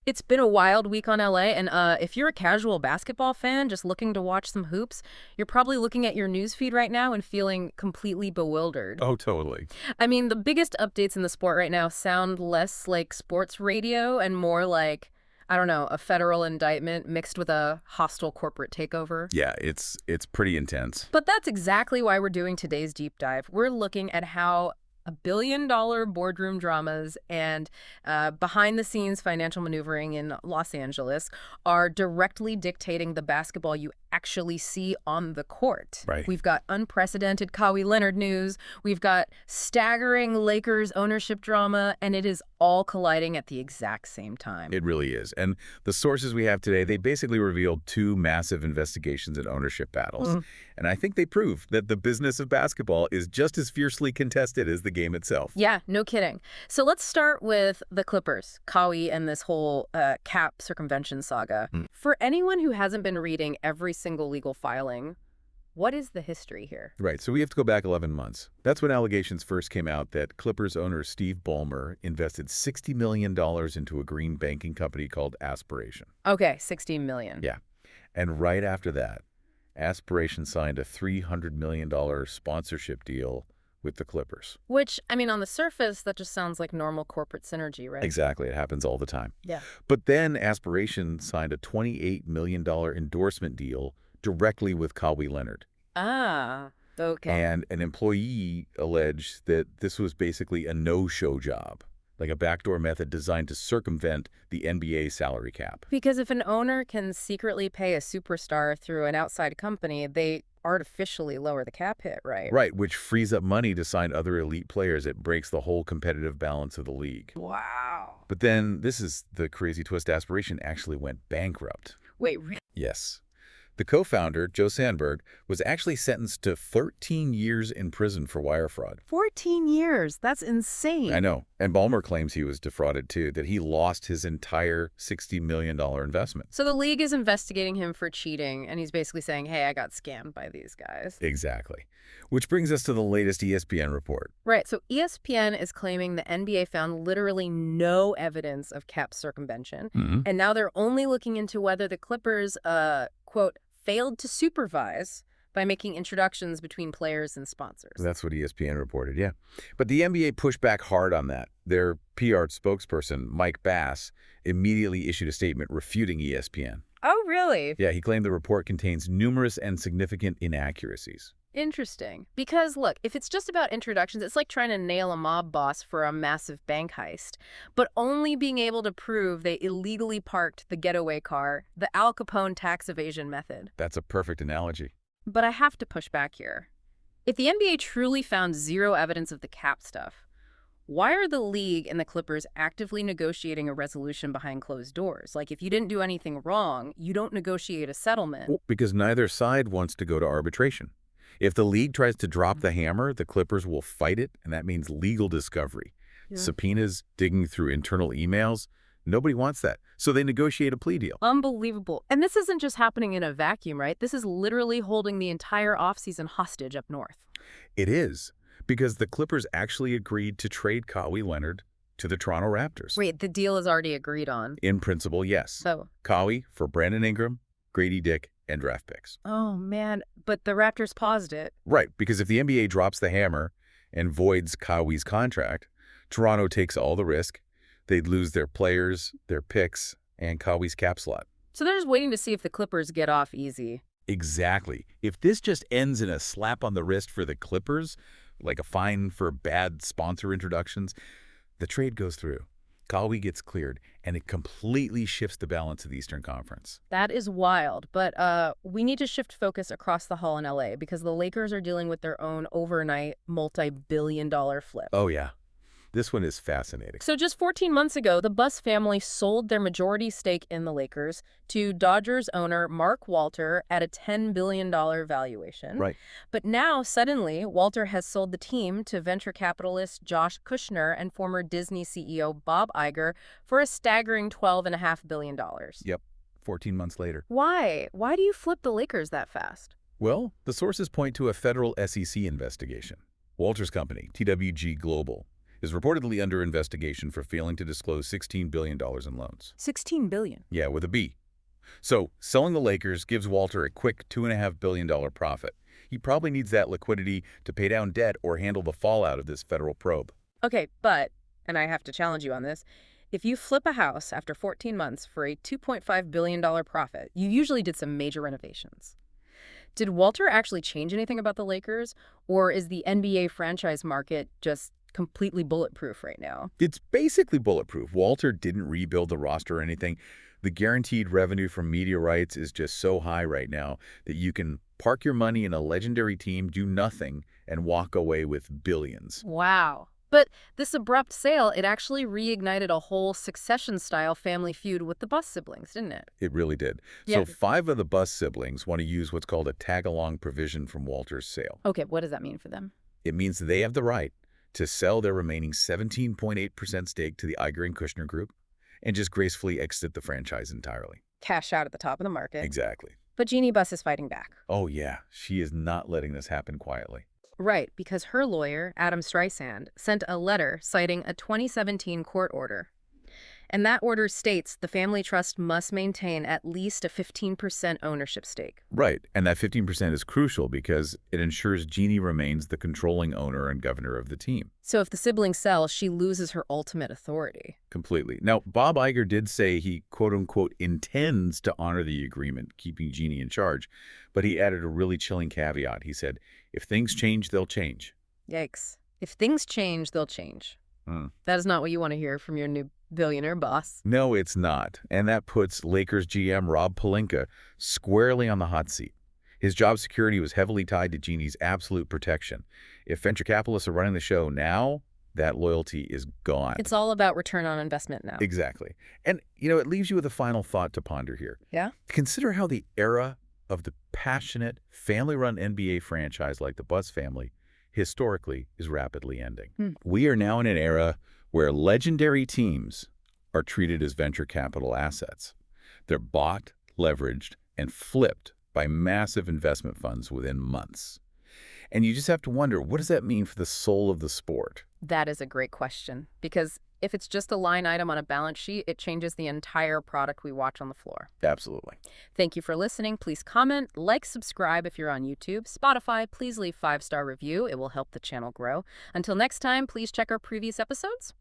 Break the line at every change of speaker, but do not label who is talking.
It's been a wild week on LA, and if you're a casual basketball fan just looking to watch some hoops, you're probably looking at your newsfeed right now and feeling completely bewildered.
Oh, totally.
I mean, the biggest updates in the sport right now sound less like sports radio and more like, I don't know, a federal indictment mixed with a hostile corporate takeover.
Yeah, it's pretty intense.
But that's exactly why we're doing today's deep dive. We're looking at how $1 billion boardroom dramas and behind-the-scenes financial maneuvering in Los Angeles are directly dictating the basketball you actually see on the court.
Right.
We've got unprecedented Kawhi Leonard news. We've got staggering Lakers ownership drama, and it is all colliding at the exact same time.
It really is. And the sources we have today, they basically revealed two massive investigations and ownership battles. And I think they prove that the business of basketball is just as fiercely contested as the game itself.
Yeah, no kidding. So let's start with the Clippers, Kawhi, and this whole cap circumvention saga. For anyone who hasn't been reading every single legal filing, what is the history here?
Right, so we have to go back 11 months. That's when allegations first came out that Clippers owner Steve Ballmer invested $60 million into a green banking company called Aspiration.
Okay, $60 million.
Yeah, and right after that, Aspiration signed a $300 million sponsorship deal with the Clippers.
Which, I mean, on the surface, that just sounds like normal corporate synergy, right?
Exactly. It happens all the time.
Yeah.
But then Aspiration signed a $28 million endorsement deal directly with Kawhi Leonard.
Ah, okay.
And an employee alleged that this was basically a no-show job, like a backdoor method designed to circumvent the NBA salary cap.
Because if an owner can secretly pay a superstar through an outside company, they artificially lower the cap hit, right?
Right, which frees up money to sign other elite players. It breaks the whole competitive balance of the league.
Wow.
But then, this is the crazy twist, Aspiration actually went bankrupt.
Wait, really?
Yes. The co-founder, Joe Sandberg, was actually sentenced to 13 years in prison for wire fraud.
14 years. That's insane.
I know. And Ballmer claims he was defrauded, too, that he lost his entire $60 million investment.
So the league is investigating him for cheating, and he's basically saying, hey, I got scammed by these guys.
Exactly. Which brings us to the latest ESPN report.
Right. So ESPN is claiming the NBA found literally no evidence of cap circumvention, and now they're only looking into whether the Clippers, quote, failed to supervise by making introductions between players and sponsors.
That's what ESPN reported, yeah. But the NBA pushed back hard on that. Their PR spokesperson, Mike Bass, immediately issued a statement refuting ESPN.
Oh, really?
Yeah, he claimed the report contains numerous and significant inaccuracies.
Interesting. Because, look, if it's just about introductions, it's like trying to nail a mob boss for a massive bank heist, but only being able to prove they illegally parked the getaway car, the Al Capone tax evasion method.
That's a perfect analogy.
But I have to push back here. If the NBA truly found zero evidence of the cap stuff, why are the league and the Clippers actively negotiating a resolution behind closed doors? Like, if you didn't do anything wrong, you don't negotiate a settlement.
Well, because neither side wants to go to arbitration. If the league tries to drop the hammer, the Clippers will fight it, and that means legal discovery.
Yeah.
Subpoenas, digging through internal emails. Nobody wants that. So they negotiate a plea deal.
Unbelievable. And this isn't just happening in a vacuum, right? This is literally holding the entire offseason hostage up north.
It is, because the Clippers actually agreed to trade Kawhi Leonard to the Toronto Raptors.
Wait, the deal is already agreed on.
In principle, yes.
So,
Kawhi for Brandon Ingram, Grady Dick, and draft picks.
oh man, but the Raptors paused it.
Right, because if the NBA drops the hammer and voids Kawhi's contract, Toronto takes all the risk. They'd lose their players, their picks, and Kawhi's cap slot.
So they're just waiting to see if the Clippers get off easy.
Exactly. If this just ends in a slap on the wrist for the Clippers, like a fine for bad sponsor introductions, the trade goes through. Kawhi gets cleared, and it completely shifts the balance of the Eastern Conference.
That is wild, but we need to shift focus across the hall in LA because the Lakers are dealing with their own overnight multi-billion-dollar flip.
Oh, yeah. This one is fascinating.
So just 14 months ago, the Buss family sold their majority stake in the Lakers to Dodgers owner Mark Walter at a $10 billion valuation.
Right.
But now, suddenly, Walter has sold the team to venture capitalist Josh Kushner and former Disney CEO Bob Iger for a staggering $12.5 billion.
Yep, 14 months later.
Why? Why do you flip the Lakers that fast?
Well, the sources point to a federal SEC investigation. Walter's company, TWG Global, is reportedly under investigation for failing to disclose $16 billion in loans.
16 billion.
Yeah, with a B. So, selling the Lakers gives Walter a quick $2.5 billion profit. He probably needs that liquidity to pay down debt or handle the fallout of this federal probe.
Okay, but, and I have to challenge you on this, if you flip a house after 14 months for a $2.5 billion profit, you usually did some major renovations. Did Walter actually change anything about the Lakers, or is the NBA franchise market just completely bulletproof right now?
It's basically bulletproof. Walter didn't rebuild the roster or anything. The guaranteed revenue from media rights is just so high right now that you can park your money in a legendary team, do nothing, and walk away with billions.
Wow. But this abrupt sale, it actually reignited a whole succession-style family feud with the Buss siblings, didn't it?
It really did.
Yeah.
So 5 of the Buss siblings want to use what's called a tag-along provision from Walter's sale.
Okay, what does that mean for them?
It means they have the right to sell their remaining 17.8% stake to the Iger and Kushner group and just gracefully exit the franchise entirely.
Cash out at the top of the market.
Exactly.
But Jeanie Buss is fighting back.
Oh, yeah. She is not letting this happen quietly.
Right, because her lawyer, Adam Streisand, sent a letter citing a 2017 court order. And that order states the family trust must maintain at least a 15% ownership stake.
Right, and that 15% is crucial because it ensures Jeanie remains the controlling owner and governor of the team.
So if the siblings sell, she loses her ultimate authority.
Completely. Now, Bob Iger did say he, quote-unquote, intends to honor the agreement, keeping Jeanie in charge, but he added a really chilling caveat. He said, if things change, they'll change.
Yikes. If things change, they'll change. That is not what you want to hear from your new billionaire boss.
No, it's not. And that puts Lakers GM Rob Pelinka squarely on the hot seat. His job security was heavily tied to Jeanie's absolute protection. If venture capitalists are running the show now, that loyalty is gone.
It's all about return on investment now.
Exactly. And, it leaves you with a final thought to ponder here.
Yeah?
Consider how the era of the passionate, family-run NBA franchise like the Buss family historically is rapidly ending. We are now in an era where legendary teams are treated as venture capital assets. They're bought, leveraged, and flipped by massive investment funds within months. And you just have to wonder, what does that mean for the soul of the sport?
That is a great question, because if it's just a line item on a balance sheet, it changes the entire product we watch on the floor.
Absolutely.
Thank you for listening. Please comment, like, subscribe if you're on YouTube. Spotify, please leave 5-star review. It will help the channel grow. Until next time, please check our previous episodes.